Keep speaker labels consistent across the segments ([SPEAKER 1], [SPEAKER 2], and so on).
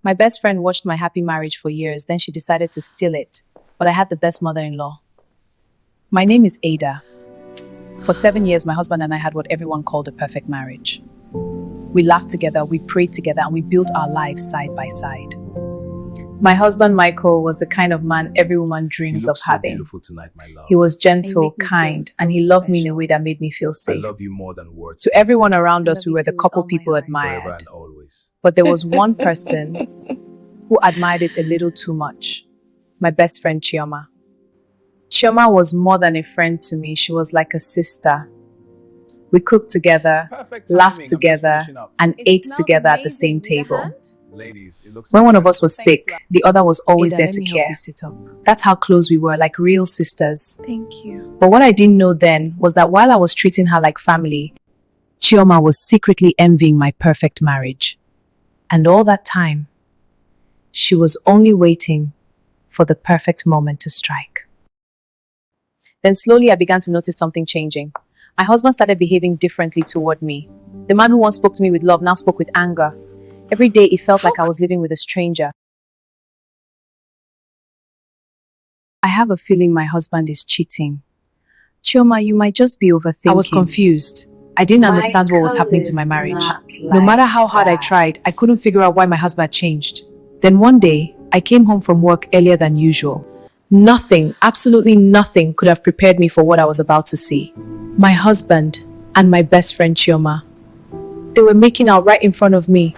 [SPEAKER 1] My best friend watched my happy marriage for years, then she decided to steal it. But I had the best mother-in-law. My name is Ada. For 7 years, my husband and I had what everyone called a perfect marriage. We laughed together, we prayed together, and we built our lives side by side. My husband, Michael, was the kind of man every woman dreams of having.
[SPEAKER 2] Beautiful tonight, my love.
[SPEAKER 1] He was gentle, kind, and he loved me in a way that made me feel
[SPEAKER 2] I
[SPEAKER 1] safe.
[SPEAKER 2] love you more than words.
[SPEAKER 1] To everyone around us, we were the couple people
[SPEAKER 2] Forever
[SPEAKER 1] admired.
[SPEAKER 2] and always.
[SPEAKER 1] But there was one person who admired it a little too much. My best friend, Chioma. Chioma was more than a friend to me. She was like a sister. We cooked together,
[SPEAKER 2] Perfect
[SPEAKER 1] laughed
[SPEAKER 2] timing. I'm just
[SPEAKER 1] together,
[SPEAKER 2] finishing up.
[SPEAKER 1] and ate together at the same table.
[SPEAKER 2] Ladies, it looks
[SPEAKER 1] When one
[SPEAKER 2] like
[SPEAKER 1] of us was sick, the other was always Ada, there let to me help care. you sit up. That's how close we were, like real sisters.
[SPEAKER 3] Thank you.
[SPEAKER 1] But what I didn't know then was that while I was treating her like family, Chioma was secretly envying my perfect marriage. And all that time, she was only waiting for the perfect moment to strike. Then slowly I began to notice something changing. My husband started behaving differently toward me. The man who once spoke to me with love now spoke with anger. Every day it felt like I was living with a stranger. I have a feeling my husband is cheating. Chioma, you might just be overthinking. I was confused. I didn't understand what was happening to my marriage. No matter how hard I tried, I couldn't figure out why my husband had changed. Then one day, I came home from work earlier than usual. Nothing, absolutely nothing could have prepared me for what I was about to see. My husband and my best friend Chioma, they were making out right in front of me.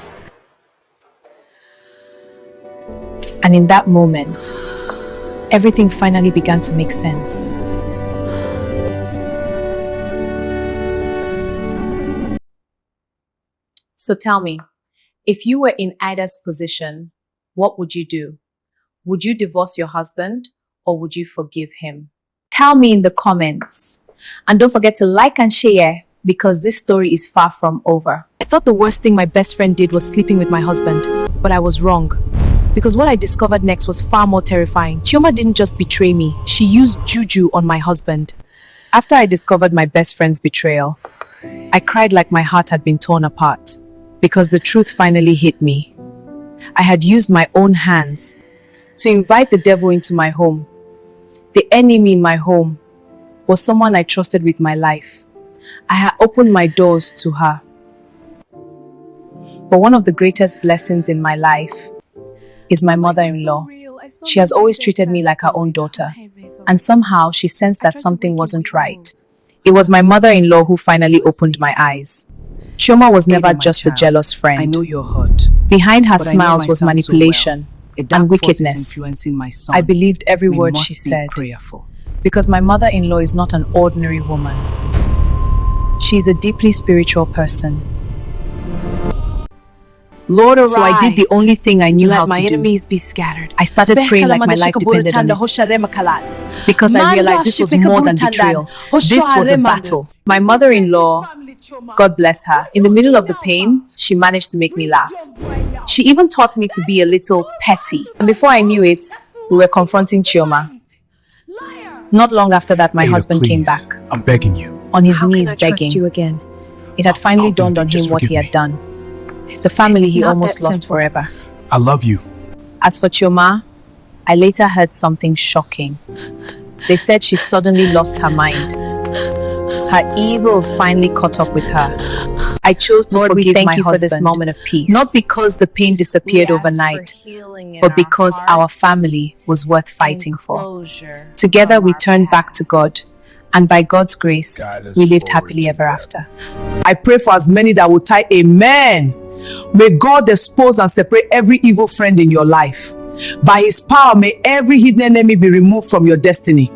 [SPEAKER 1] And in that moment, everything finally began to make sense. So tell me, if you were in Ida's position, what would you do? Would you divorce your husband or would you forgive him? Tell me in the comments. And don't forget to like and share because this story is far from over. I thought the worst thing my best friend did was sleeping with my husband, but I was wrong. Because what I discovered next was far more terrifying. Chioma didn't just betray me, she used juju on my husband. After I discovered my best friend's betrayal, I cried like my heart had been torn apart. Because the truth finally hit me. I had used my own hands to invite the devil into my home. The enemy in my home was someone I trusted with my life. I had opened my doors to her. But one of the greatest blessings in my life is my mother-in-law. She has always treated me like her own daughter. And somehow she sensed that something wasn't right. It was my mother-in-law who finally opened my eyes. Chioma was never just a jealous friend.
[SPEAKER 4] I know you're hurt.
[SPEAKER 1] Behind her
[SPEAKER 4] but I know
[SPEAKER 1] smiles was
[SPEAKER 4] myself so
[SPEAKER 1] manipulation
[SPEAKER 4] A dark
[SPEAKER 1] and
[SPEAKER 4] force is
[SPEAKER 1] wickedness.
[SPEAKER 4] influencing my son.
[SPEAKER 1] I believed every
[SPEAKER 4] We
[SPEAKER 1] word
[SPEAKER 4] must
[SPEAKER 1] she
[SPEAKER 4] be
[SPEAKER 1] said.
[SPEAKER 4] prayerful.
[SPEAKER 1] Because my mother-in-law is not an ordinary woman. She is a deeply spiritual person.
[SPEAKER 3] Lord, arise.
[SPEAKER 1] So I did the only thing I knew
[SPEAKER 3] Let
[SPEAKER 1] how
[SPEAKER 3] my
[SPEAKER 1] to do.
[SPEAKER 3] enemies be scattered.
[SPEAKER 1] I started praying like my life depended on it. Because I realized this was more than betrayal. This was a battle. My mother-in-law, God bless her, in the middle of the pain, she managed to make me laugh. She even taught me to be a little petty. And before I knew it, we were confronting Chioma. Not long after that, my
[SPEAKER 2] Ada,
[SPEAKER 1] husband came
[SPEAKER 2] please.
[SPEAKER 1] back,
[SPEAKER 2] I'm begging you.
[SPEAKER 1] on his
[SPEAKER 3] How can
[SPEAKER 1] knees
[SPEAKER 3] I trust
[SPEAKER 1] begging.
[SPEAKER 3] you again?
[SPEAKER 1] It had finally
[SPEAKER 2] I'll do
[SPEAKER 1] dawned
[SPEAKER 2] it.
[SPEAKER 1] on him
[SPEAKER 2] Just
[SPEAKER 1] what he
[SPEAKER 2] forgive
[SPEAKER 1] had
[SPEAKER 2] me.
[SPEAKER 1] done. The family
[SPEAKER 3] It's
[SPEAKER 1] he
[SPEAKER 3] not
[SPEAKER 1] almost
[SPEAKER 3] that
[SPEAKER 1] lost
[SPEAKER 3] simple.
[SPEAKER 1] forever.
[SPEAKER 2] I love you.
[SPEAKER 1] As for Chioma, I later heard something shocking. They said she suddenly lost her mind. Her evil finally caught up with her. I chose to
[SPEAKER 3] Lord, we
[SPEAKER 1] forgive
[SPEAKER 3] thank
[SPEAKER 1] my
[SPEAKER 3] you for
[SPEAKER 1] husband,
[SPEAKER 3] this moment of peace.
[SPEAKER 1] not because the pain disappeared overnight, but because our family was worth fighting for. Together we turned back to God, and by God's grace,
[SPEAKER 2] Guide us
[SPEAKER 1] we lived
[SPEAKER 2] forward
[SPEAKER 1] happily ever
[SPEAKER 2] together.
[SPEAKER 1] after.
[SPEAKER 4] I pray for as many that will type amen. May God expose and separate every evil friend in your life. By his power, may every hidden enemy be removed from your destiny.